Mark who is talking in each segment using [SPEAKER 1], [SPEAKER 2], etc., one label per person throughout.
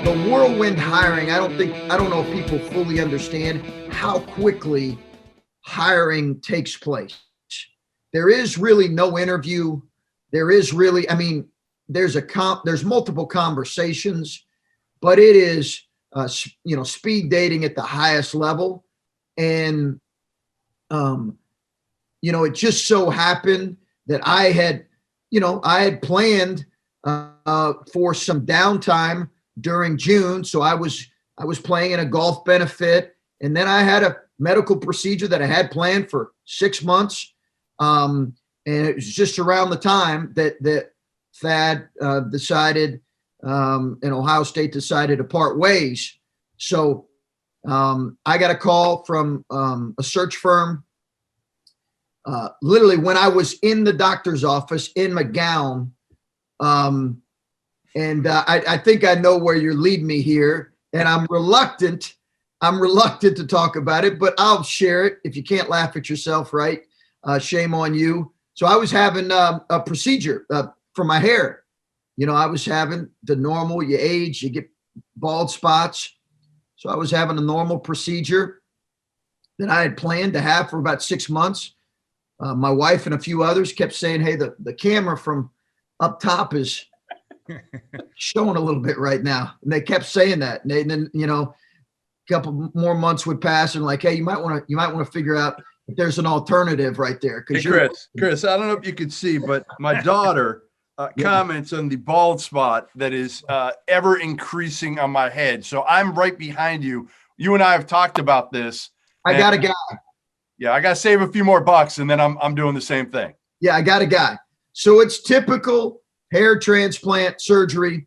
[SPEAKER 1] the whirlwind hiring, I don't know if people fully understand how quickly hiring takes place. There is really no interview. There is really, there's multiple conversations, but it is, speed dating at the highest level. And, it just so happened that I had planned for some downtime during June. So I was playing in a golf benefit, and then I had a medical procedure that I had planned for 6 months. And it was just around the time that Thad decided, and Ohio State decided to part ways. So I got a call from a search firm literally when I was in the doctor's office in McGowan. I think I know where you're leading me here, and I'm reluctant to talk about it, but I'll share it. If you can't laugh at yourself, right? Shame on you. So I was having a procedure for my hair. I was having the normal, you age, you get bald spots. So I was having a normal procedure that I had planned to have for about 6 months. My wife and a few others kept saying, hey, the camera from up top is showing a little bit right now. And they kept saying that. And then, a couple more months would pass and like, hey, you might want to figure out if there's an alternative right there.
[SPEAKER 2] Hey, Chris, I don't know if you could see, but my daughter comments on the bald spot that is ever increasing on my head. So I'm right behind you. You and I have talked about this.
[SPEAKER 1] I got a guy.
[SPEAKER 2] Yeah, I got to save a few more bucks, and then I'm doing the same thing.
[SPEAKER 1] Yeah, I got a guy. So it's typical hair transplant surgery.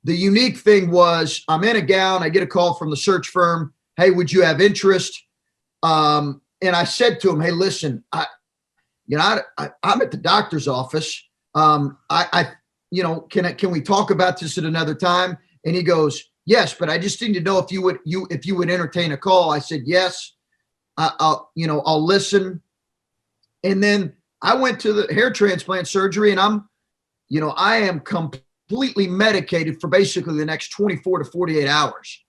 [SPEAKER 1] The unique thing was I'm in a gown. I get a call from the search firm. Hey, would you have interest? And I said to him, hey, listen, I'm at the doctor's office. Can we talk about this at another time? And he goes, yes, but I just need to know if you would entertain a call. I said, yes, I'll listen. And then I went to the hair transplant surgery, and I am completely medicated for basically the next 24 to 48 hours.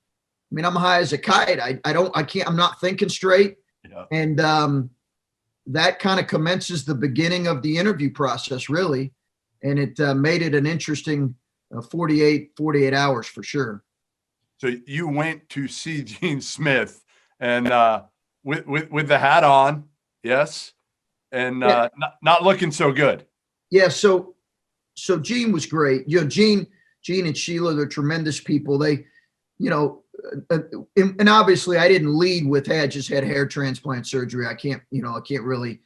[SPEAKER 1] I mean, I'm high as a kite. I'm not thinking straight. Yeah. And that kind of commences the beginning of the interview process, really. And it made it an interesting 48 hours for sure.
[SPEAKER 2] So you went to see Gene Smith and with the hat on, yes, and not looking so good.
[SPEAKER 1] Yeah, so Gene was great. Gene and Sheila, they're tremendous people. They, and obviously I didn't lead with, hey, I just had hair transplant surgery. I can't really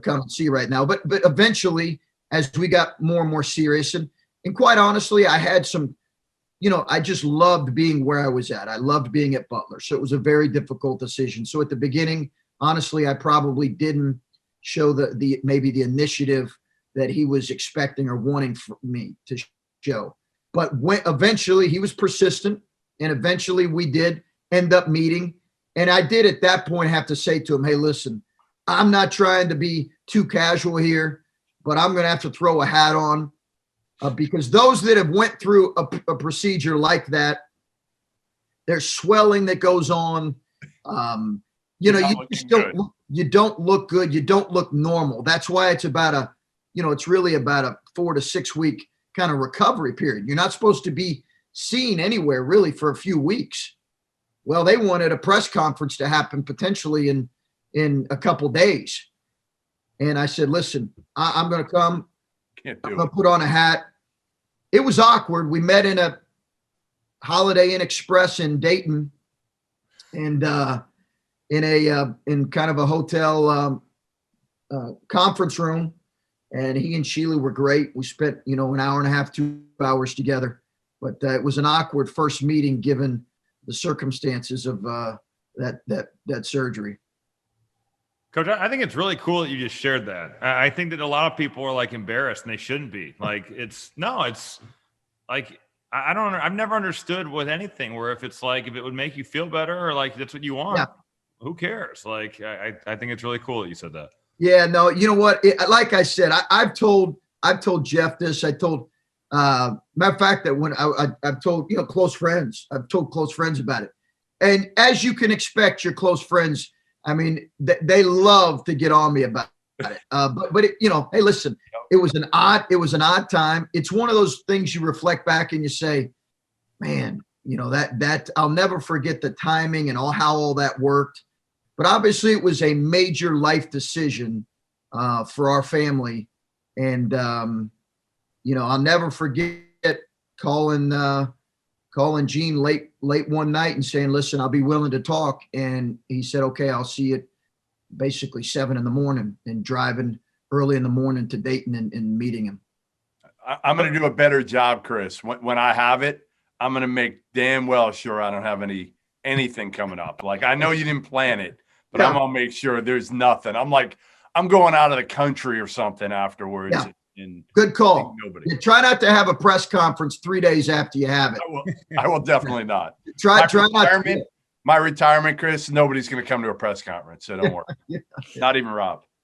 [SPEAKER 1] come and see right now. But eventually, as we got more and more serious, and quite honestly, I had some, I just loved being where I was at. I loved being at Butler. So it was a very difficult decision. So at the beginning, honestly, I probably didn't show maybe the initiative that he was expecting or wanting for me to show. But eventually he was persistent, and eventually we did end up meeting. And I did at that point have to say to him, hey, listen, I'm not trying to be too casual here, but I'm going to have to throw a hat on because those that have went through a procedure like that, there's swelling that goes on. You don't look good. You don't look normal. That's why it's about it's really about a 4 to 6 week kind of recovery period. You're not supposed to be seen anywhere really for a few weeks. Well, they wanted a press conference to happen potentially in a couple days. And I said, listen, I'm going to come. I'm going to put on a hat. It was awkward. We met in a Holiday Inn Express in Dayton, and in kind of a hotel conference room. And he and Sheila were great. We spent, an hour and a half, 2 hours together. But it was an awkward first meeting given the circumstances of that surgery.
[SPEAKER 3] Coach, I think it's really cool that you just shared that. I think that a lot of people are like embarrassed, and they shouldn't be. Like it's like I've never understood with anything where if it would make you feel better or like that's what you want, who cares? Like I think it's really cool that you said that.
[SPEAKER 1] Yeah, no, you know what? Like I said, I've told Jeff this. I told Matter of fact, that when I've told, close friends, I've told close friends about it. And as you can expect, your close friends, I mean, they love to get on me about it. But it, hey, listen, it was an odd time. It's one of those things you reflect back and you say, man, that I'll never forget the timing and how all that worked. But obviously it was a major life decision for our family. And, I'll never forget calling Gene late one night and saying, listen, I'll be willing to talk. And he said, okay, I'll see you at basically 7 a.m. and driving early in the morning to Dayton and meeting him.
[SPEAKER 2] I'm going to do a better job, Chris. When I have it, I'm going to make damn well sure I don't have anything coming up. Like, I know you didn't plan it, but I'm going to make sure there's nothing. I'm going out of the country or something afterwards.
[SPEAKER 1] Yeah. Good call. Try not to have a press conference 3 days after you have it.
[SPEAKER 2] I will definitely not.
[SPEAKER 1] Try not to.
[SPEAKER 2] My retirement, Chris, nobody's going to come to a press conference, so don't worry. Not even Rob.